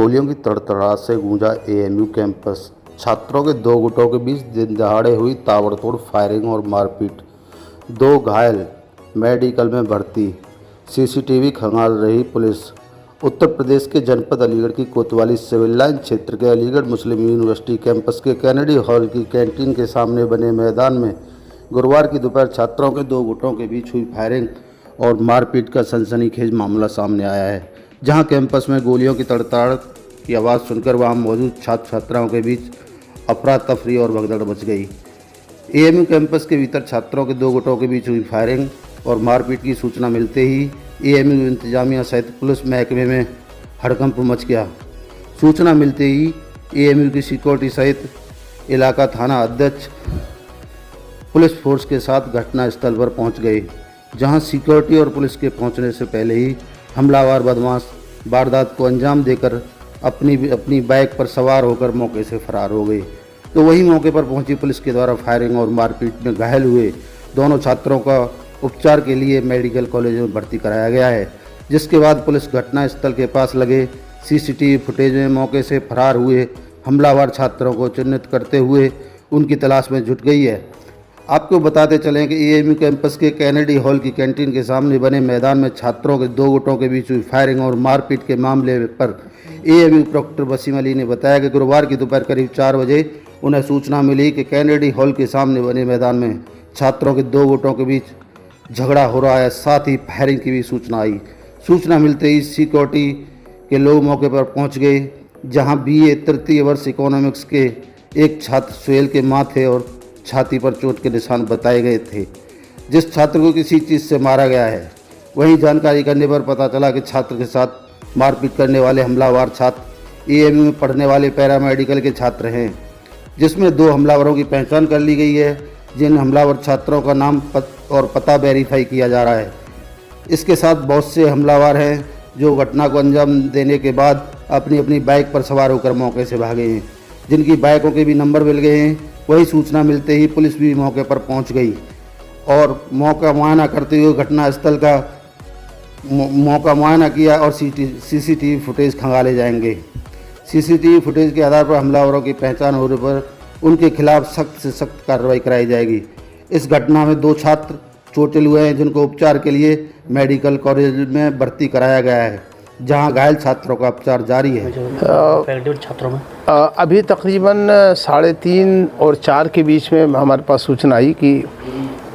गोलियों की तड़तड़ाहट से गूंजा एएमयू कैंपस। छात्रों के दो गुटों के बीच दिन दहाड़े हुई ताबड़तोड़ फायरिंग और मारपीट। 2 घायल, मेडिकल में भर्ती। सीसीटीवी खंगाल रही पुलिस। उत्तर प्रदेश के जनपद अलीगढ़ की कोतवाली सिविल लाइन क्षेत्र के अलीगढ़ मुस्लिम यूनिवर्सिटी कैंपस के कैनेडी हॉल की कैंटीन के सामने बने मैदान में गुरुवार की दोपहर छात्रों के 2 गुटों के बीच हुई फायरिंग और मारपीट का सनसनीखेज मामला सामने आया है, जहां कैंपस में गोलियों की तड़तड़ाहट की आवाज़ सुनकर वहां मौजूद छात्र छात्राओं के बीच अफरा तफरी और भगदड़ मच गई। एएमयू कैंपस के भीतर छात्रों के 2 गुटों के बीच हुई फायरिंग और मारपीट की सूचना मिलते ही एएमयू इंतजामिया सहित पुलिस महकमे में हड़कंप मच गया। सूचना मिलते ही एएमयू की सिक्योरिटी सहित इलाका थाना अध्यक्ष पुलिस फोर्स के साथ घटनास्थल पर पहुंच गए, जहां सिक्योरिटी और पुलिस के पहुंचने से पहले ही हमलावर बदमाश वारदात को अंजाम देकर अपनी बाइक पर सवार होकर मौके से फरार हो गए। तो वही मौके पर पहुंची पुलिस के द्वारा फायरिंग और मारपीट में घायल हुए दोनों छात्रों का उपचार के लिए मेडिकल कॉलेज में भर्ती कराया गया है, जिसके बाद पुलिस घटनास्थल के पास लगे सीसीटीवी फुटेज में मौके से फरार हुए हमलावर छात्रों को चिन्हित करते हुए उनकी तलाश में जुट गई है। आपको बताते चलें कि एएमयू कैंपस के कैनेडी हॉल की कैंटीन के सामने बने मैदान में छात्रों के 2 गुटों के बीच हुई फायरिंग और मारपीट के मामले पर एएमयू प्रोक्टर वसीम अली ने बताया कि गुरुवार की दोपहर करीब 4 बजे उन्हें सूचना मिली कि कैनेडी हॉल के सामने बने मैदान में छात्रों के 2 गुटों के बीच झगड़ा हो रहा है, साथ ही फायरिंग की भी सूचना आई। सूचना मिलते ही सिक्योरिटी के लोग मौके पर पहुँच गए, जहाँ BA तृतीय वर्ष इकोनॉमिक्स के एक छात्र सुहेल के माथे और छाती पर चोट के निशान बताए गए थे, जिस छात्र को किसी चीज़ से मारा गया है। वहीं जानकारी करने पर पता चला कि छात्र के साथ मारपीट करने वाले हमलावर छात्र एएमयू में पढ़ने वाले पैरामेडिकल के छात्र हैं, जिसमें 2 हमलावरों की पहचान कर ली गई है, जिन हमलावर छात्रों का नाम और पता वेरीफाई किया जा रहा है। इसके साथ बहुत से हमलावर हैं जो घटना को अंजाम देने के बाद अपनी अपनी बाइक पर सवार होकर मौके से भागे हैं, जिनकी बाइकों के भी नंबर मिल गए हैं। वही सूचना मिलते ही पुलिस भी मौके पर पहुंच गई और मौका मुआयना करते हुए घटनास्थल का मौका मुआयना किया और सीसीटीवी फुटेज खंगाले जाएंगे। सीसीटीवी फुटेज के आधार पर हमलावरों की पहचान होने पर उनके खिलाफ सख्त से सख्त कार्रवाई कराई जाएगी। इस घटना में 2 छात्र चोटिल हुए हैं, जिनको उपचार के लिए मेडिकल कॉलेज में भर्ती कराया गया है, जहां घायल छात्रों का उपचार जारी है। छात्रों में अभी तकरीबन 3:30 और 4 के बीच में हमारे पास सूचना आई कि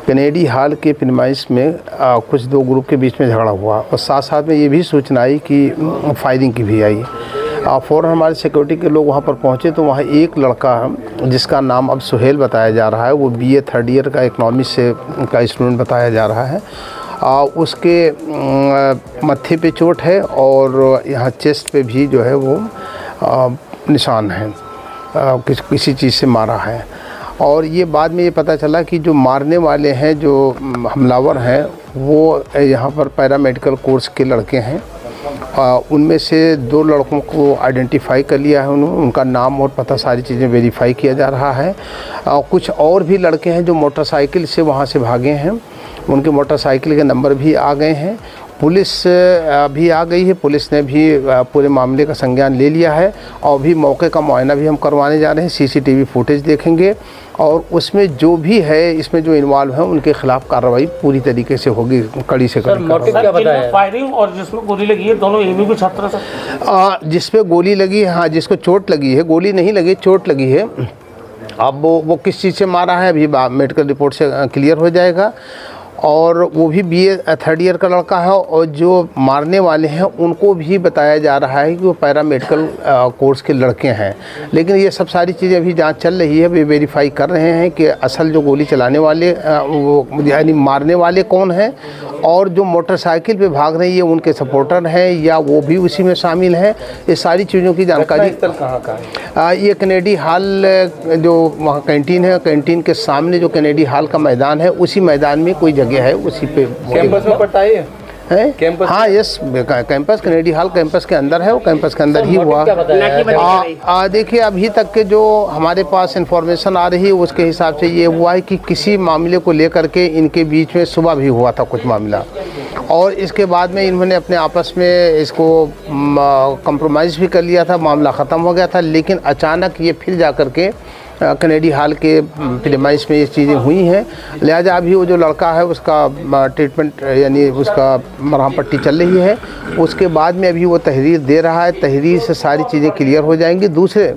कैनेडी हॉल के प्रीमाइस में कुछ 2 ग्रुप के बीच में झगड़ा हुआ और साथ साथ में ये भी सूचना आई कि फायरिंग की भी आई। फ़ौरन हमारे सिक्योरिटी के लोग वहाँ पर पहुँचे तो वहाँ एक लड़का जिसका नाम अब सुहेल बताया जा रहा है, वो BA 3rd ईयर का इकोनॉमिक्स से का स्टूडेंट बताया जा रहा है। उसके मत्थे पे चोट है और यहाँ चेस्ट पे भी जो है वो निशान है, किसी चीज़ से मारा है। और ये बाद में ये पता चला कि जो मारने वाले हैं, जो हमलावर हैं, वो यहाँ पर पैरामेडिकल कोर्स के लड़के हैं। उनमें से 2 लड़कों को आइडेंटिफाई कर लिया है, उनका नाम और पता सारी चीज़ें वेरीफाई किया जा रहा है। कुछ और भी लड़के हैं जो मोटरसाइकिल से वहाँ से भागे हैं, उनके मोटरसाइकिल के नंबर भी आ गए हैं। पुलिस भी आ गई है, पुलिस ने भी पूरे मामले का संज्ञान ले लिया है और भी मौके का मुआयना भी हम करवाने जा रहे हैं। सीसीटीवी फुटेज देखेंगे और उसमें जो भी है, इसमें जो इन्वॉल्व हैं, उनके खिलाफ कार्रवाई पूरी तरीके से होगी, कड़ी से कड़ी। क्या बताया? फायरिंग और जिसमें गोली लगी है दोनों एएमयू के छात्र से। जिस पे गोली लगी है, हाँ, जिसको चोट लगी है, गोली नहीं लगी, चोट लगी है। अब वो किस चीज़ से मारा है अभी मेडिकल रिपोर्ट से क्लियर हो जाएगा। और वो भी BA 3rd ईयर का लड़का है और जो मारने वाले हैं उनको भी बताया जा रहा है कि वो पैरामेडिकल कोर्स के लड़के हैं। लेकिन ये सब सारी चीज़ें अभी जांच चल रही है, वे वेरीफाई कर रहे हैं कि असल जो गोली चलाने वाले वो यानी मारने वाले कौन हैं और जो मोटरसाइकिल पे भाग रही है उनके सपोर्टर हैं या वो भी उसी में शामिल हैं। ये सारी चीज़ों की जानकारी कहाँ का है? ये कैनेडी हॉल जो वहाँ कैंटीन है, कैंटीन के सामने जो कैनेडी हॉल का मैदान है, उसी मैदान में कोई जगह है, उसी पे कैंपस में पड़ता है। है हाँ yes campus Kennedy hall campus के अंदर है, वो कैंपस के अंदर ही हुआ। देखिए अभी तक के जो हमारे पास इंफॉर्मेशन आ रही है उसके हिसाब से ये हुआ है कि किसी मामले को लेकर के इनके बीच में सुबह भी हुआ था कुछ मामला, और इसके बाद में इन्होंने अपने आपस में इसको कंप्रोमाइज़ भी कर लिया था, मामला ख़त्म हो गया था। लेकिन अचानक ये फिर जा कर के कनेडी हॉल के प्रीमाइस में ये चीज़ें हुई हैं। लिहाजा अभी वो जो लड़का है उसका ट्रीटमेंट यानी उसका मरहम पट्टी चल रही है, उसके बाद में अभी वो तहरीर दे रहा है, तहरीर से सारी चीज़ें क्लियर हो जाएंगी। दूसरे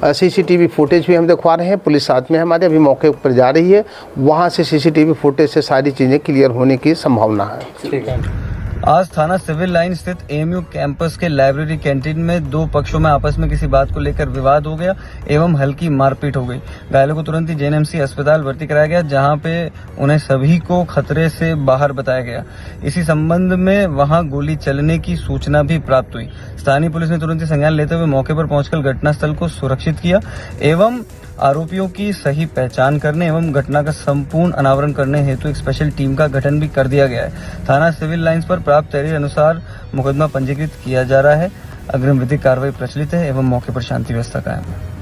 CCTV फुटेज भी हम दिखवा रहे हैं, पुलिस साथ में हमारे अभी मौके पर जा रही है, वहाँ से CCTV फुटेज से सारी चीज़ें क्लियर होने की संभावना है। ठीक है। आज थाना सिविल लाइन स्थित AMU कैंपस के लाइब्रेरी कैंटीन में दो पक्षों में आपस में किसी बात को लेकर विवाद हो गया एवं हल्की मारपीट हो गई। घायलों को तुरंत ही JNMC अस्पताल भर्ती कराया गया, जहां पे उन्हें सभी को खतरे से बाहर बताया गया। इसी संबंध में वहां गोली चलने की सूचना भी प्राप्त हुई। स्थानीय पुलिस ने तुरंत ही संज्ञान लेते हुए मौके पर पहुंचकर घटनास्थल को सुरक्षित किया एवं आरोपियों की सही पहचान करने एवं घटना का संपूर्ण अनावरण करने हेतु एक स्पेशल टीम का गठन भी कर दिया गया है। थाना सिविल लाइंस पर प्राप्त तहरीर अनुसार मुकदमा पंजीकृत किया जा रहा है। अग्रिम विधिक कार्रवाई प्रचलित है एवं मौके पर शांति व्यवस्था कायम है।